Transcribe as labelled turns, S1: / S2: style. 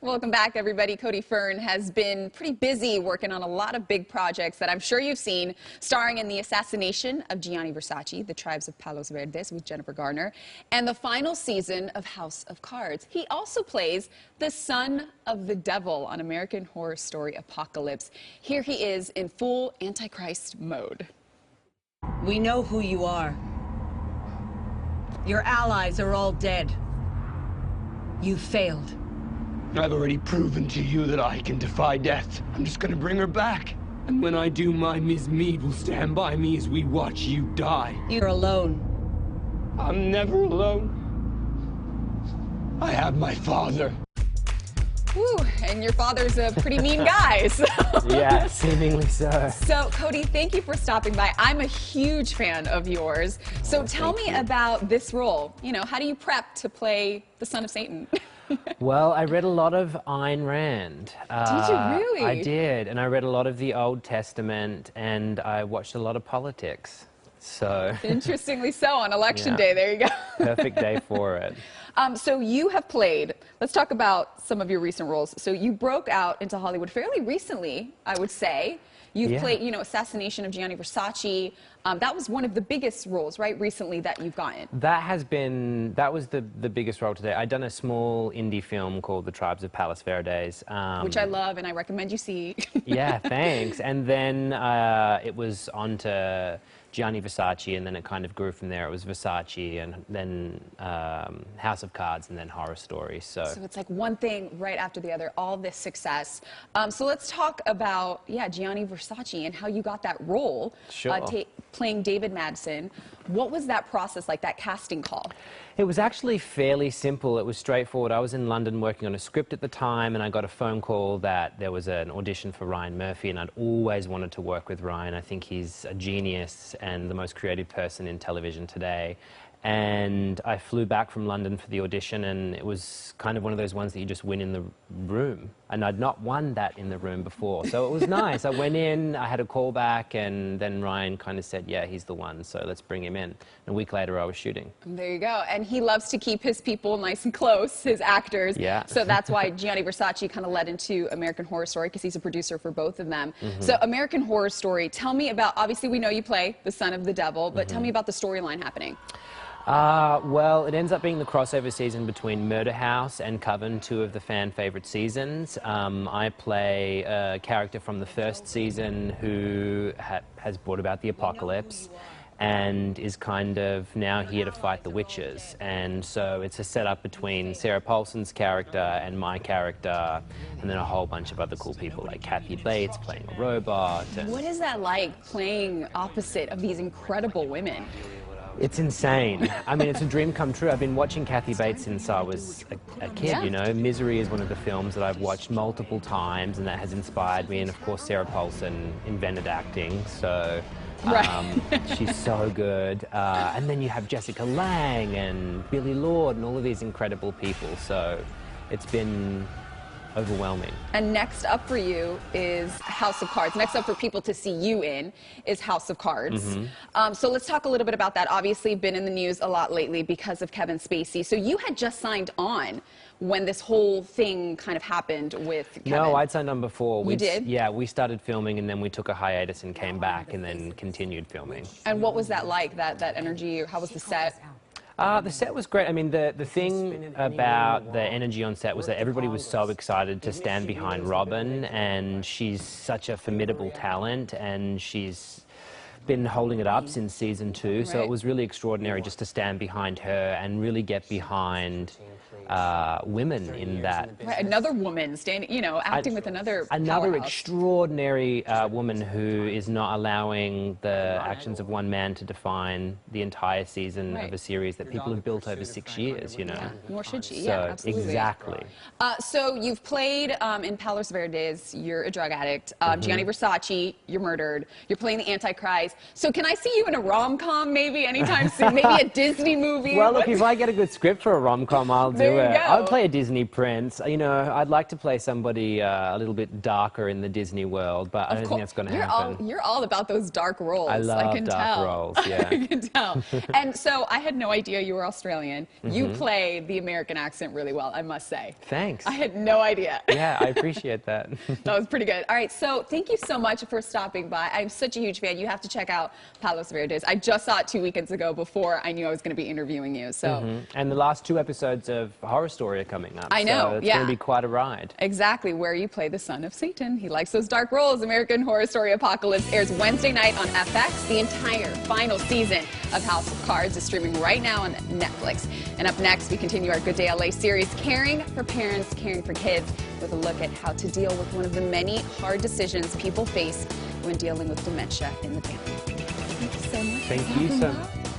S1: Welcome back, everybody. Cody Fern has been pretty busy working on a lot of big projects that I'm sure you've seen, starring in the assassination of Gianni Versace, The Tribes of Palos Verdes with Jennifer Garner, and the final season of House of Cards. He also plays the son of the devil on American Horror Story Apocalypse. Here he is in full Antichrist mode.
S2: We know who you are. Your allies are all dead. You failed.
S3: I've already proven to you that I can defy death. I'm just gonna bring her back. And when I do, my Ms. Mead will stand by me as we watch you die.
S2: You're alone.
S3: I'm never alone. I have my father.
S1: Woo, and your father's a pretty mean guy, so.
S4: Yeah, seemingly so.
S1: So, Cody, thank you for stopping by. I'm a huge fan of yours. So tell me about this role. You know, how do you prep to play the son of Satan?
S4: Well, I read a lot of Ayn Rand.
S1: Did you really?
S4: I did, and I read a lot of the Old Testament, and I watched a lot of politics. So
S1: interestingly so, on election day, there you go.
S4: Perfect day for it.
S1: So you have played, let's talk about some of your recent roles. So you broke out into Hollywood fairly recently, I would say. You've played, you know, Assassination of Gianni Versace. That was one of the biggest roles, right, recently that you've gotten.
S4: That was the biggest role today. I'd done a small indie film called The Tribes of Palos Verdes.
S1: Which I love and I recommend you see.
S4: Yeah, thanks. And then it was on to Gianni Versace, and then it kind of grew from there. It was Versace, and then House of Cards, and then Horror Story. So
S1: it's like one thing right after the other, all this success. So let's talk about, Gianni Versace and how you got that role.
S4: Sure.
S1: Playing David Madsen. What was that process like, that casting call?
S4: It was actually fairly simple. It was straightforward. I was in London working on a script at the time, and I got a phone call that there was an audition for Ryan Murphy, and I'd always wanted to work with Ryan. I think he's a genius and the most creative person in television today. And I flew back from London for the audition, and it was kind of one of those ones that you just win in the room. And I'd not won that in the room before, so it was nice. I went in, I had a call back, and then Ryan kind of said, yeah, he's the one, so let's bring him in. And a week later, I was shooting.
S1: There you go. And he loves to keep his people nice and close, his actors.
S4: Yeah.
S1: So that's why Gianni Versace kind of led into American Horror Story, because he's a producer for both of them. So American Horror Story, tell me about, obviously we know you play the son of the devil, but tell me about the storyline happening.
S4: Well, it ends up being the crossover season between Murder House and Coven, two of the fan-favorite seasons. I play a character from the first season who has brought about the apocalypse and is kind of now here to fight the witches. And so it's a setup between Sarah Paulson's character and my character, and then a whole bunch of other cool people like Kathy Bates playing a robot.
S1: What is that like, playing opposite of these incredible women?
S4: It's insane. I mean, it's a dream come true. I've been watching Kathy Bates since I was a kid, you know. Misery is one of the films that I've watched multiple times, and that has inspired me. And of course, Sarah Paulson invented acting, so she's so good. And then you have Jessica Lange and Billy Lord and all of these incredible people. So it's been overwhelming.
S1: And next up for you is House of Cards. Next up for people to see you in is House of Cards. So let's talk a little bit about that. Obviously, been in the news a lot lately because of Kevin Spacey. So you had just signed on when this whole thing kind of happened with Kevin.
S4: No, I'd signed on before.
S1: You did?
S4: Yeah, we started filming, and then we took a hiatus and came back and then continued filming.
S1: And what was that like, that energy? How was the set?
S4: The set was great. I mean, the thing about the energy on set was that everybody was so excited to stand behind Robin, and she's such a formidable talent, and she's been holding it up since season 2, so it was really extraordinary just to stand behind her and really get behind women in that.
S1: Right, another woman standing, you know, acting with another powerhouse.
S4: Extraordinary woman who is not allowing the actions of one man to define the entire season of a series that people have built over 6 years, you know.
S1: Yeah, nor should she.
S4: So,
S1: yeah, absolutely.
S4: Exactly.
S1: So you've played in Palos Verdes, you're a drug addict. Gianni Versace, you're murdered. You're playing the Antichrist. So can I see you in a rom-com maybe anytime soon? Maybe a Disney movie?
S4: Well, look, if I get a good script for a rom-com, I'll do
S1: you go.
S4: I would play a Disney prince. You know, I'd like to play somebody a little bit darker in the Disney world, but I don't think that's going to happen.
S1: You're all about those dark roles.
S4: I love
S1: can
S4: dark
S1: tell.
S4: roles, yeah.
S1: I can tell. And so I had no idea you were Australian. You
S4: Mm-hmm.
S1: play the American accent really well, I must say.
S4: Thanks.
S1: I had no idea.
S4: Yeah, I appreciate that.
S1: That was pretty good. All right, so thank you so much for stopping by. I'm such a huge fan. You have to check out Palos Verdes. I just saw it 2 weekends ago before I knew I was going to be interviewing you. So.
S4: And the last 2 episodes of Horror Story are coming up.
S1: I know,
S4: so it's
S1: yeah.
S4: going to be quite a ride.
S1: Exactly, where you play the son of Satan. He likes those dark roles. American Horror Story Apocalypse airs Wednesday night on FX. The entire final season of House of Cards is streaming right now on Netflix. And up next, we continue our Good Day LA series, Caring for Parents, Caring for Kids, with a look at how to deal with one of the many hard decisions people face when dealing with dementia in the family. Thank you so much.
S4: Thank you so much.